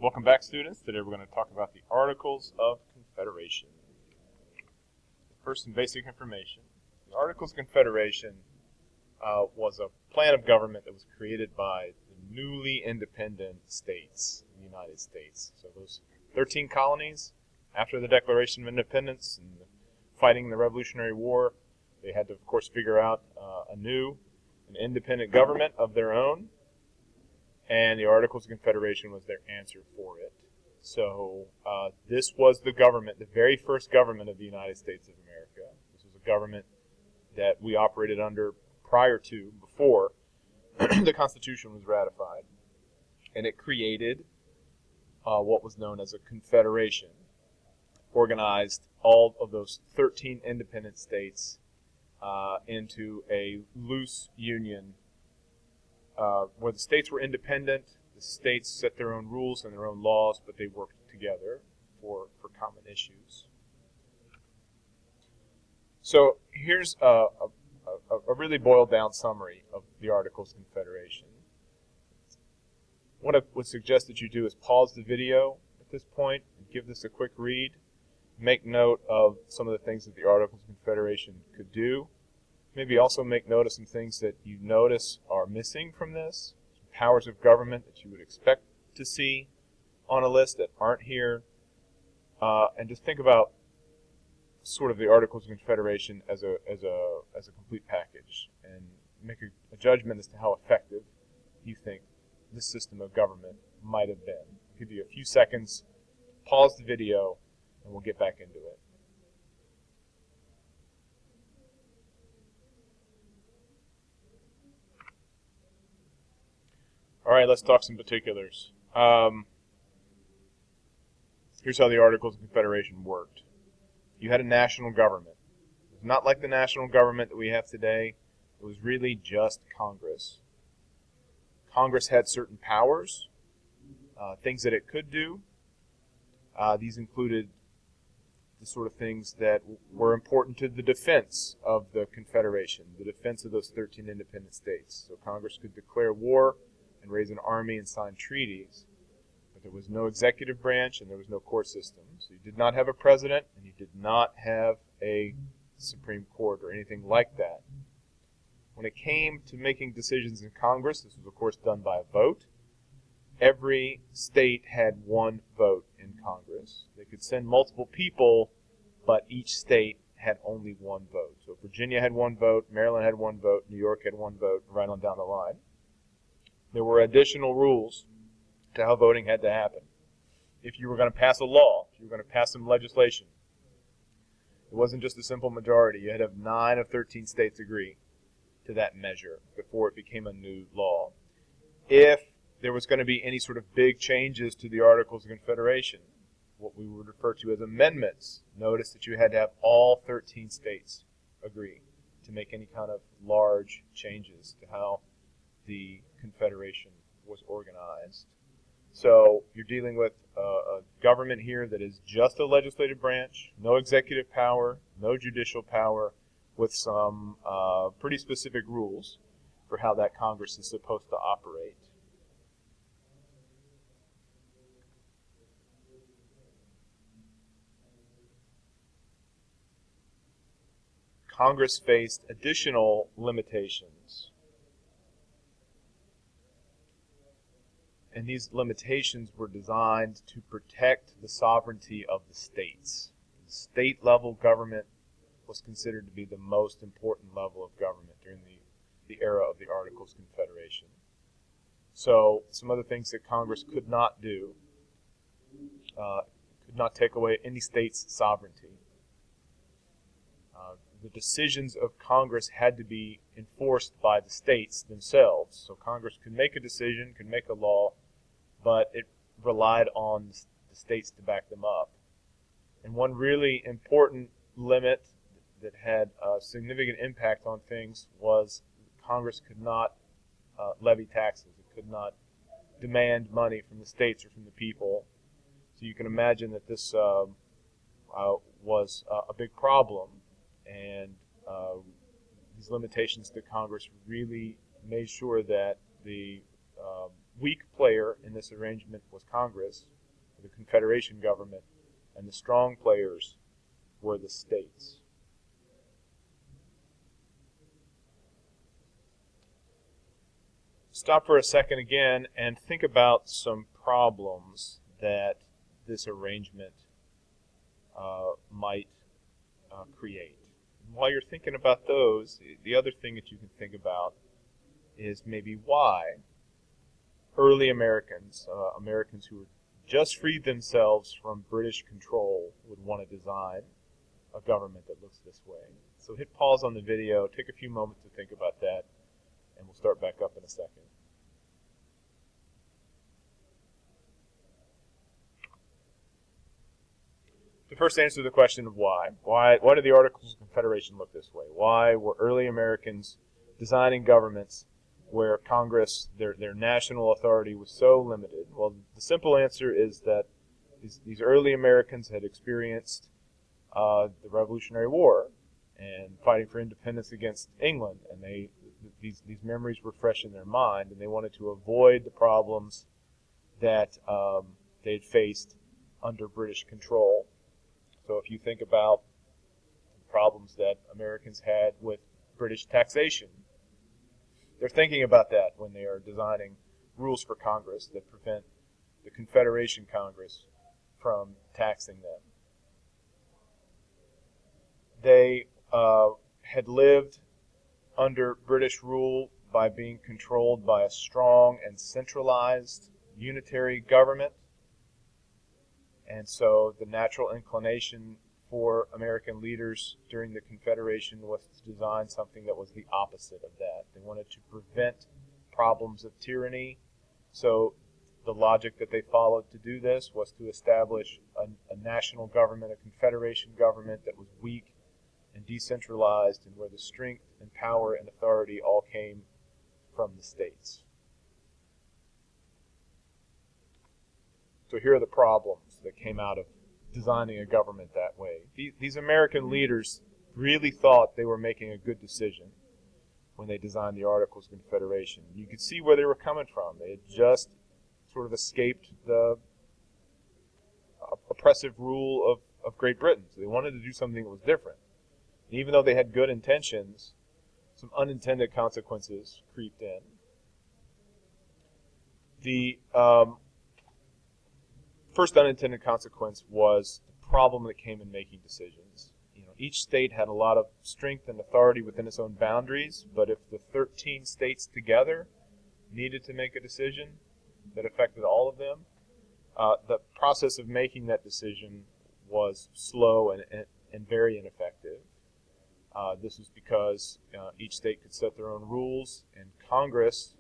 Welcome back, students. Today we're going to talk about the Articles of Confederation. First, some basic information. The Articles of Confederation was a plan of government that was created by the newly independent states in the United States. So those 13 colonies, after the Declaration of Independence and fighting the Revolutionary War, they had to, of course, figure out an independent government of their own. And the Articles of Confederation was their answer for it. So this was the government, the very first government of the United States of America. This was a government that we operated under before the Constitution was ratified. And it created what was known as a confederation, organized all of those 13 independent states into a loose union where the states were independent. The states set their own rules and their own laws, but they worked together for common issues. So here's a really boiled down summary of the Articles of Confederation. What I would suggest that you do is pause the video at this point and give this a quick read. Make note of some of the things that the Articles of Confederation could do. Maybe also make note of some things that you notice are missing from this, some powers of government that you would expect to see on a list that aren't here, and just think about sort of the Articles of Confederation as a complete package, and make a judgment as to how effective you think this system of government might have been. I'll give you a few seconds, pause the video, and we'll get back into it. All right, let's talk some particulars. Here's how the Articles of Confederation worked. You had a national government. It was not like the national government that we have today. It was really just Congress. Congress had certain powers, things that it could do. These included the sort of things that were important to the defense of the Confederation, the defense of those 13 independent states. So Congress could declare war and raise an army and sign treaties, but there was no executive branch and there was no court system. So you did not have a president and you did not have a Supreme Court or anything like that. When it came to making decisions in Congress, this was of course done by a vote. Every state had one vote in Congress. They could send multiple people, but each state had only one vote. So Virginia had one vote, Maryland had one vote, New York had one vote, right on down the line. There were additional rules to how voting had to happen. If you were going to pass a law, if you were going to pass some legislation, it wasn't just a simple majority. You had to have 9 of 13 states agree to that measure before it became a new law. If there was going to be any sort of big changes to the Articles of Confederation, what we would refer to as amendments, notice that you had to have all 13 states agree to make any kind of large changes to how the Confederation was organized. So you're dealing with a government here that is just a legislative branch, no executive power, no judicial power, with some pretty specific rules for how that Congress is supposed to operate. Congress faced additional limitations. And these limitations were designed to protect the sovereignty of the states. The state-level government was considered to be the most important level of government during the era of the Articles of Confederation. So some other things that Congress could not do, could not take away any state's sovereignty. The decisions of Congress had to be enforced by the states themselves. So Congress could make a decision, could make a law, but it relied on the states to back them up. And one really important limit that had a significant impact on things was Congress could not levy taxes. It could not demand money from the states or from the people. So you can imagine that this was a big problem. And these limitations to Congress really made sure that the weak player in this arrangement was Congress, the Confederation government, and the strong players were the states. Stop for a second again and think about some problems that this arrangement might create. And while you're thinking about those, the other thing that you can think about is maybe why early Americans, Americans who had just freed themselves from British control, would want to design a government that looks this way. So hit pause on the video, take a few moments to think about that, and we'll start back up in a second. To first answer the question of why. Why did the Articles of Confederation look this way? Why were early Americans designing governments where Congress, their national authority, was so limited? Well, the simple answer is that these early Americans had experienced the Revolutionary War and fighting for independence against England, and these memories were fresh in their mind, and they wanted to avoid the problems that they had faced under British control. So if you think about the problems that Americans had with British taxation, they're thinking about that when they are designing rules for Congress that prevent the Confederation Congress from taxing them. They had lived under British rule by being controlled by a strong and centralized unitary government. And so the natural inclination for American leaders during the Confederation was to design something that was the opposite of that. They wanted to prevent problems of tyranny. So the logic that they followed to do this was to establish a national government, a Confederation government that was weak and decentralized, and where the strength and power and authority all came from the states. So here are the problems that came out of designing a government that way. These American leaders really thought they were making a good decision when they designed the Articles of Confederation. You could see where they were coming from. They had just sort of escaped the oppressive rule of Great Britain. So they wanted to do something that was different. And even though they had good intentions, some unintended consequences creeped in. The first unintended consequence was the problem that came in making decisions. Each state had a lot of strength and authority within its own boundaries, but if the 13 states together needed to make a decision that affected all of them, the process of making that decision was slow and very ineffective. This was because each state could set their own rules, and Congress,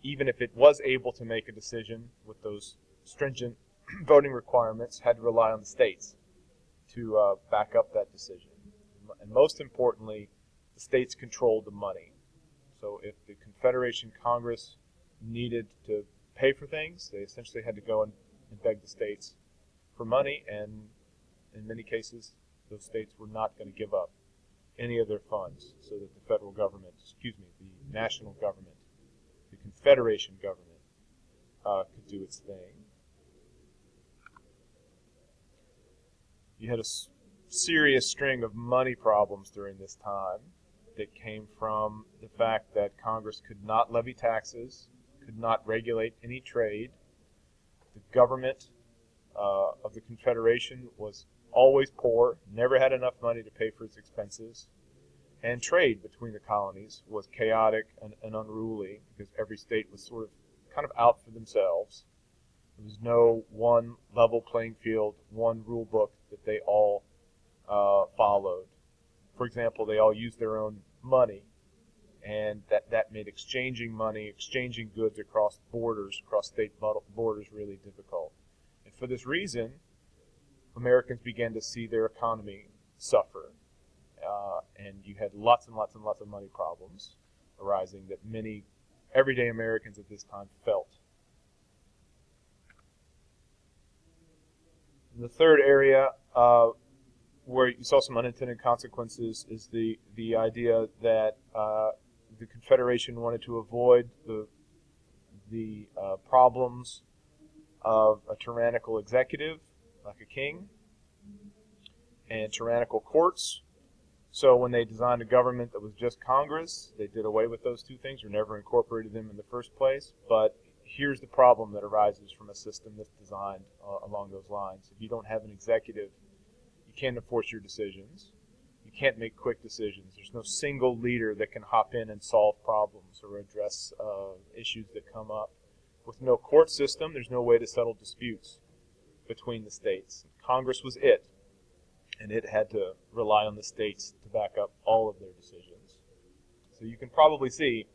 even if it was able to make a decision with those stringent voting requirements, had to rely on the states to back up that decision. And most importantly, the states controlled the money. So if the Confederation Congress needed to pay for things, they essentially had to go and beg the states for money, and in many cases, those states were not going to give up any of their funds so that the federal government, the national government, the Confederation government, could do its thing. You had a serious string of money problems during this time that came from the fact that Congress could not levy taxes, could not regulate any trade. The government of the Confederation was always poor, never had enough money to pay for its expenses, and trade between the colonies was chaotic and unruly because every state was sort of kind of out for themselves. There was no one level playing field, one rule book that they all followed. For example, they all used their own money, and that made exchanging money, exchanging goods across borders, across state borders, really difficult. And for this reason, Americans began to see their economy suffer, and you had lots and lots and lots of money problems arising that many everyday Americans at this time felt. And the third area where you saw some unintended consequences is the idea that the Confederation wanted to avoid the the problems of a tyrannical executive, like a king, and tyrannical courts. So when they designed a government that was just Congress, they did away with those two things or never incorporated them in the first place. But here's the problem that arises from a system that's designed along those lines. If you don't have an executive, you can't enforce your decisions. You can't make quick decisions. There's no single leader that can hop in and solve problems or address issues that come up. With no court system, there's no way to settle disputes between the states. Congress was it, and it had to rely on the states to back up all of their decisions. So you can probably see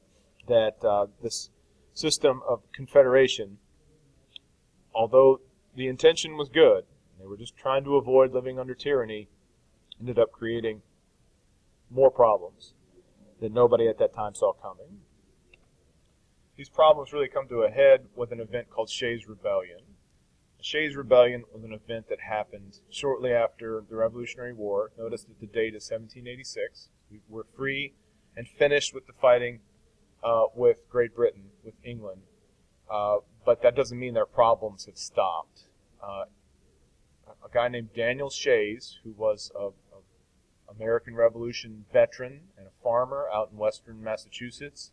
that this system of confederation, although the intention was good, they were just trying to avoid living under tyranny, ended up creating more problems that nobody at that time saw coming. These problems really come to a head with an event called Shays' Rebellion. The Shays' Rebellion was an event that happened shortly after the Revolutionary War. Notice that the date is 1786. We were free and finished with the fighting with Great Britain, with England. But that doesn't mean their problems have stopped. A guy named Daniel Shays, who was an American Revolution veteran and a farmer out in western Massachusetts,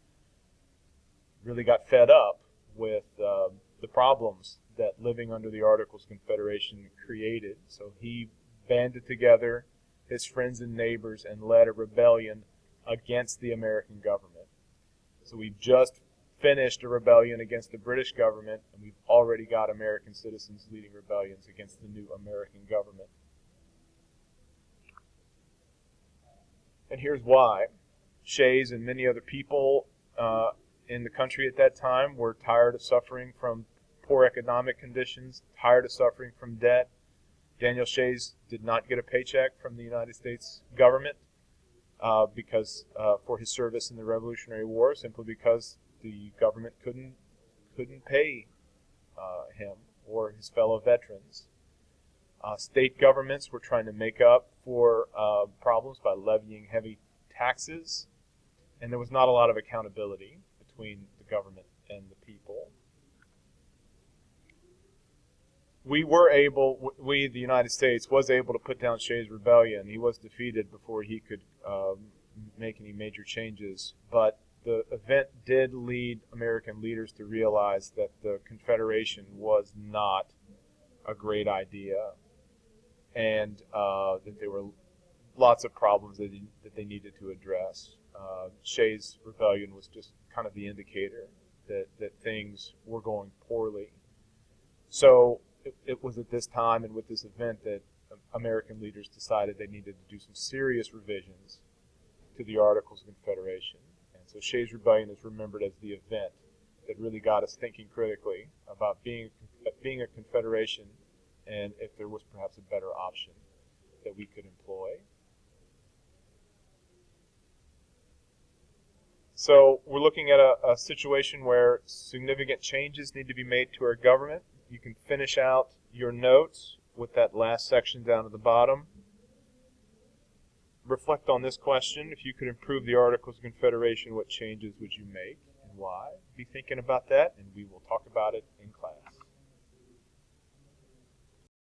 really got fed up with the problems that living under the Articles of Confederation created. So he banded together his friends and neighbors and led a rebellion against the American government. So we've just finished a rebellion against the British government, and we've already got American citizens leading rebellions against the new American government. And here's why. Shays and many other people in the country at that time were tired of suffering from poor economic conditions, tired of suffering from debt. Daniel Shays did not get a paycheck from the United States government because for his service in the Revolutionary War, simply because the government couldn't pay him or his fellow veterans. State governments were trying to make up for problems by levying heavy taxes, and there was not a lot of accountability between the government and the people. The United States, was able to put down Shays' Rebellion. He was defeated before he could make any major changes, but the event did lead American leaders to realize that the Confederation was not a great idea, and that there were lots of problems that they needed to address. Shays' Rebellion was just kind of the indicator that things were going poorly. So it was at this time and with this event that American leaders decided they needed to do some serious revisions to the Articles of Confederation. And so Shays' Rebellion is remembered as the event that really got us thinking critically about being a confederation and if there was perhaps a better option that we could employ. So we're looking at a situation where significant changes need to be made to our government. You can finish out your notes with that last section down at the bottom. Reflect on this question. If you could improve the Articles of Confederation, what changes would you make and why? Be thinking about that, and we will talk about it in class.